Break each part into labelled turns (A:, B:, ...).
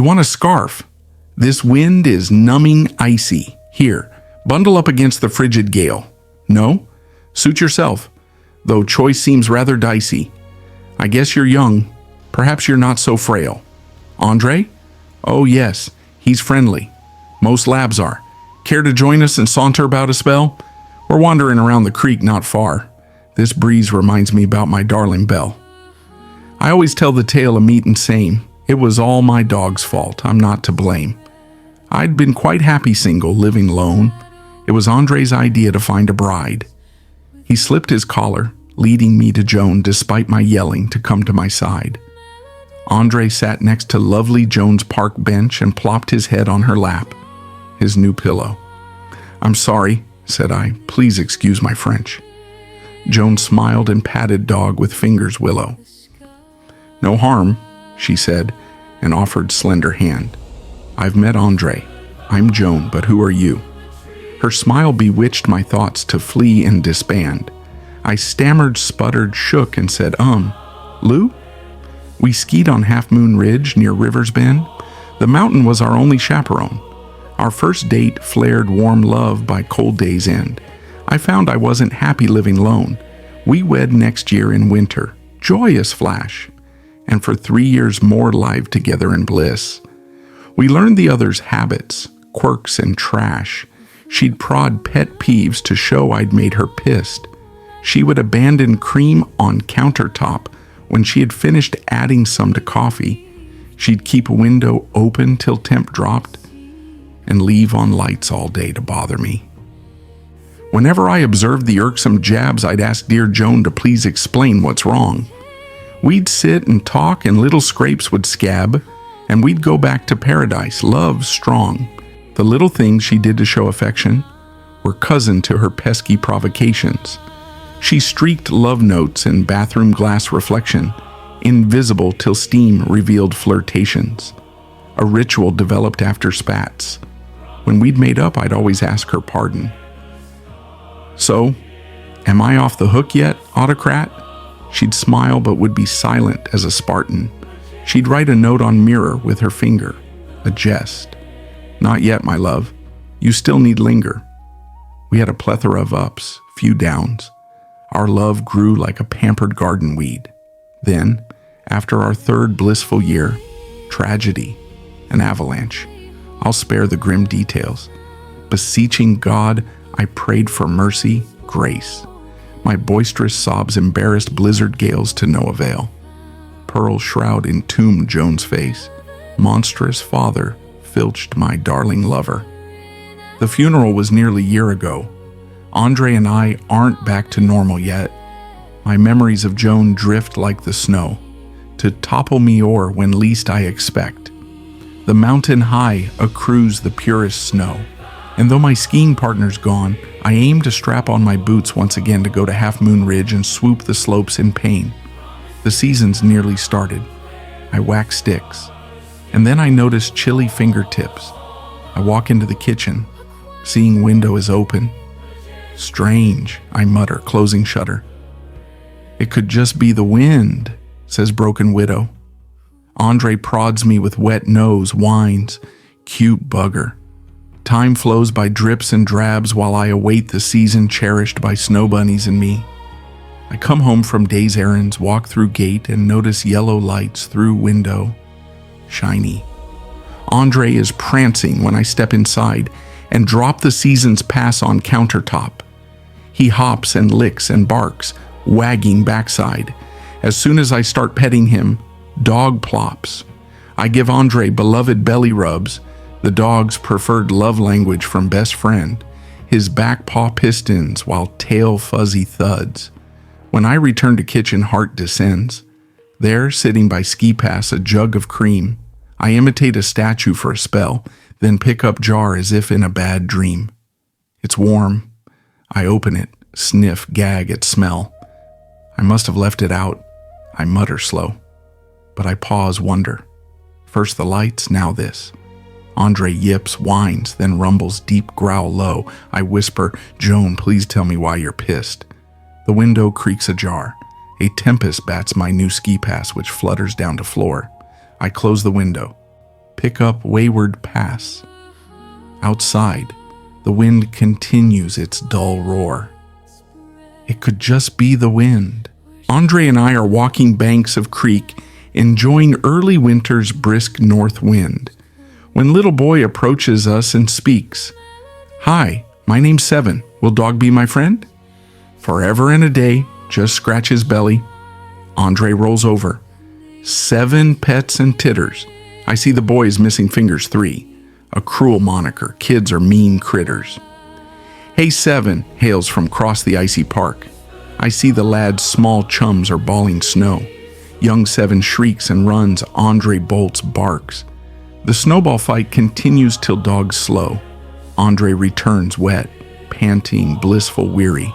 A: want a scarf? This wind is numbing icy. Here, bundle up against the frigid gale. No? Suit yourself, though choice seems rather dicey. I guess you're young. Perhaps you're not so frail. Andre? Oh yes, he's friendly. Most labs are. Care to join us and saunter about a spell? We're wandering around the creek not far. This breeze reminds me about my darling Belle. I always tell the tale of meat and same. It was all my dog's fault. I'm not to blame. I'd been quite happy single, living lone. It was Andre's idea to find a bride. He slipped his collar, leading me to Joan despite my yelling to come to my side. Andre sat next to lovely Joan's park bench and plopped his head on her lap, his new pillow. I'm sorry, said I. Please excuse my French. Joan smiled and patted dog with fingers willow. No harm, she said, and offered slender hand. I've met Andre. I'm Joan, but who are you? Her smile bewitched my thoughts to flee and disband. I stammered, sputtered, shook, and said, Lou? We skied on Half Moon Ridge near River's Bend. The mountain was our only chaperone. Our first date flared warm love by cold day's end. I found I wasn't happy living lone. We wed next year in winter. Joyous flash. And for 3 years more live together in bliss. We learned the other's habits, quirks, and trash. She'd prod pet peeves to show I'd made her pissed. She would abandon cream on countertop when she had finished adding some to coffee. She'd keep a window open till temp dropped and leave on lights all day to bother me. Whenever I observed the irksome jabs, I'd ask dear Joan to please explain what's wrong. We'd sit and talk and little scrapes would scab, and we'd go back to paradise, love strong. The little things she did to show affection were cousin to her pesky provocations. She streaked love notes in bathroom glass reflection, invisible till steam revealed flirtations. A ritual developed after spats. When we'd made up, I'd always ask her pardon. So, am I off the hook yet, autocrat? She'd smile but would be silent as a Spartan. She'd write a note on mirror with her finger, a jest. Not yet, my love. You still need linger. We had a plethora of ups, few downs. Our love grew like a pampered garden weed. Then, after our third blissful year, tragedy, an avalanche. I'll spare the grim details. Beseeching God, I prayed for mercy, grace. My boisterous sobs embarrassed blizzard gales to no avail. Pearl shroud entombed Joan's face. Monstrous father filched my darling lover. The funeral was nearly a year ago. Andre and I aren't back to normal yet. My memories of Joan drift like the snow, to topple me o'er when least I expect. The mountain high accrues the purest snow. And though my skiing partner's gone, I aim to strap on my boots once again to go to Half Moon Ridge and swoop the slopes in pain. The season's nearly started. I whack sticks. And then I notice chilly fingertips. I walk into the kitchen, seeing window is open. Strange, I mutter, closing shutter. It could just be the wind, says broken widow. Andre prods me with wet nose, whines, cute bugger. Time flows by drips and drabs while I await the season cherished by snow bunnies and me. I come home from day's errands, walk through gate, and notice yellow lights through window. Shiny. Andre is prancing when I step inside and drop the season's pass on countertop. He hops and licks and barks, wagging backside. As soon as I start petting him, dog plops. I give Andre beloved belly rubs, the dog's preferred love language from best friend, his back paw pistons while tail fuzzy thuds. When I return to kitchen, heart descends. There, sitting by ski pass, a jug of cream. I imitate a statue for a spell, then pick up jar as if in a bad dream. It's warm. I open it, sniff, gag at smell. I must have left it out. I mutter slow. But I pause, wonder. First the lights, now this. Andre yips, whines, then rumbles, deep growl low. I whisper, Joan, please tell me why you're pissed. The window creaks ajar. A tempest bats my new ski pass, which flutters down to floor. I close the window. pick up wayward pass. Outside, the wind continues its dull roar. It could just be the wind. Andre and I are walking banks of creek, enjoying early winter's brisk north wind, when little boy approaches us and speaks. "Hi, my name's Seven. Will dog be my friend?" Forever and a day, just scratch his belly. Andre rolls over. 7 pets and titters. I see the boy is missing fingers 3. A cruel moniker. Kids are mean critters. "Hey, Seven," hails from across the icy park. I see the lad's small chums are balling snow. Young Seven shrieks and runs. Andre bolts, barks. The snowball fight continues till dogs slow. Andre returns wet, panting, blissful, weary.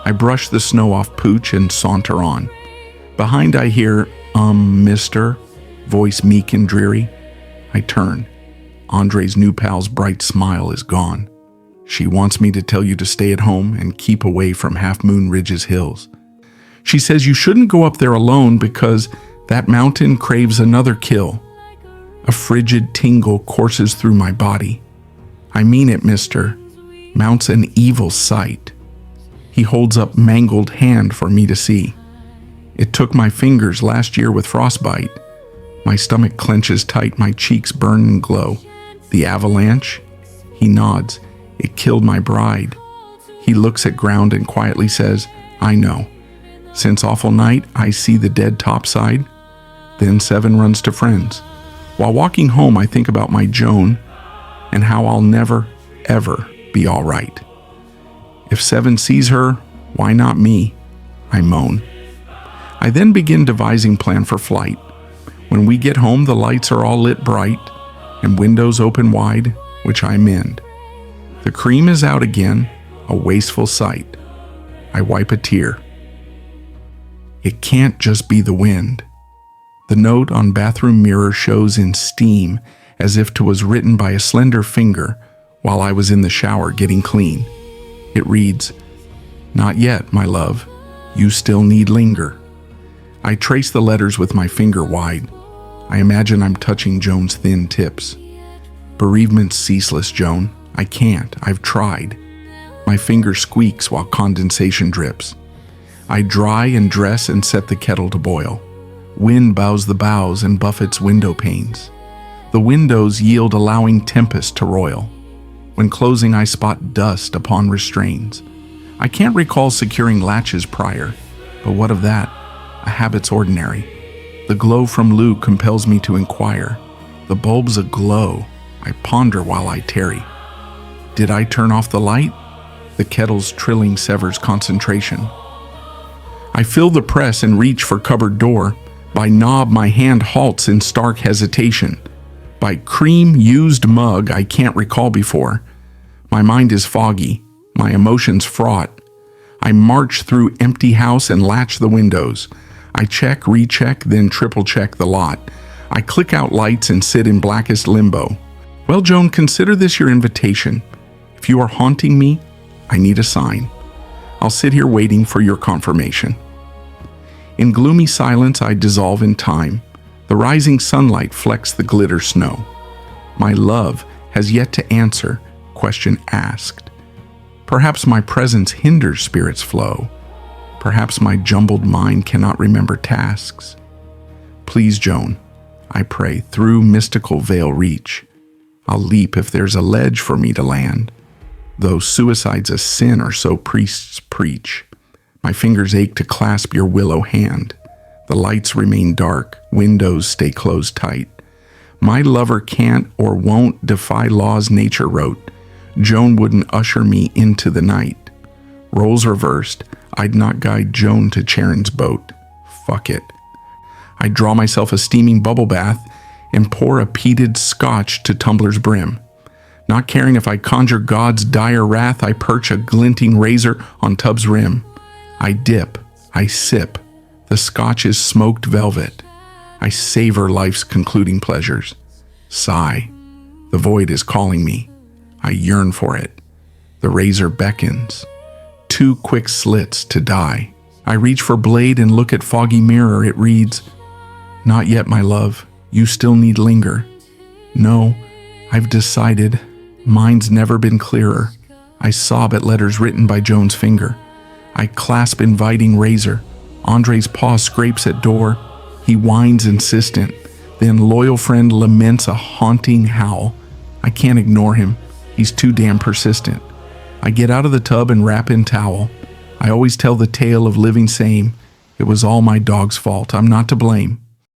A: I brush the snow off Pooch and saunter on. Behind I hear, mister, voice meek and dreary. I turn. Andre's new pal's bright smile is gone. She wants me to tell you to stay at home and keep away from Half Moon Ridge's hills. She says you shouldn't go up there alone because that mountain craves another kill. A frigid tingle courses through my body. I mean it, mister. Mount's an evil sight. He holds up mangled hand for me to see. It took my fingers last year with frostbite. My stomach clenches tight, my cheeks burn and glow. The avalanche? He nods. It killed my bride. He looks at ground and quietly says, "I know. Since awful night, I see the dead topside." Then Seven runs to friends. While walking home, I think about my Joan and how I'll never, ever be all right. If Seven sees her, why not me? I moan. I then begin devising plan for flight. When we get home, the lights are all lit bright and windows open wide, which I mend. The cream is out again, a wasteful sight. I wipe a tear. It can't just be the wind. The note on bathroom mirror shows in steam as if 'twas written by a slender finger while I was in the shower getting clean. It reads, "Not yet, my love. You still need linger." I trace the letters with my finger wide. I imagine I'm touching Joan's thin tips. Bereavement's ceaseless, Joan. I can't. I've tried. My finger squeaks while condensation drips. I dry and dress and set the kettle to boil. Wind bows the boughs and buffets window panes. The windows yield allowing tempest to roil. When closing, I spot dust upon restraints. I can't recall securing latches prior, but what of that? A habit's ordinary. The glow from Lou compels me to inquire. The bulb's aglow. I ponder while I tarry. Did I turn off the light? The kettle's trilling severs concentration. I fill the press and reach for cupboard door. By knob, my hand halts in stark hesitation. By cream used mug, I can't recall before. My mind is foggy, my emotions fraught. I march through empty house and latch the windows. I check, recheck, then triple check the lot. I click out lights and sit in blackest limbo. Well, Joan, consider this your invitation. If you are haunting me, I need a sign. I'll sit here waiting for your confirmation. In gloomy silence, I dissolve in time. The rising sunlight flecks the glitter snow. My love has yet to answer, question asked. Perhaps my presence hinders spirit's flow. Perhaps my jumbled mind cannot remember tasks. Please, Joan, I pray, through mystical veil reach. I'll leap if there's a ledge for me to land. Though suicide's a sin or so priests preach. My fingers ache to clasp your willow hand. The lights remain dark, windows stay closed tight. My lover can't or won't defy laws nature wrote. Joan wouldn't usher me into the night. Roles reversed, I'd not guide Joan to Charon's boat. Fuck it. I draw myself a steaming bubble bath and pour a peated scotch to tumbler's brim. Not caring if I conjure God's dire wrath, I perch a glinting razor on tub's rim. I dip, I sip. The scotch is smoked velvet. I savor life's concluding pleasures. Sigh. The void is calling me. I yearn for it. The razor beckons. 2 quick slits to die. I reach for blade and look at foggy mirror. It reads, "Not yet, my love. You still need linger." No, I've decided. Mine's never been clearer. I sob at letters written by Joan's finger. I clasp inviting razor. Andre's paw scrapes at door. He whines insistent. Then loyal friend laments a haunting howl. I can't ignore him. He's too damn persistent. I get out of the tub and wrap in towel. I always tell the tale of living same. It was all my dog's fault. I'm not to blame.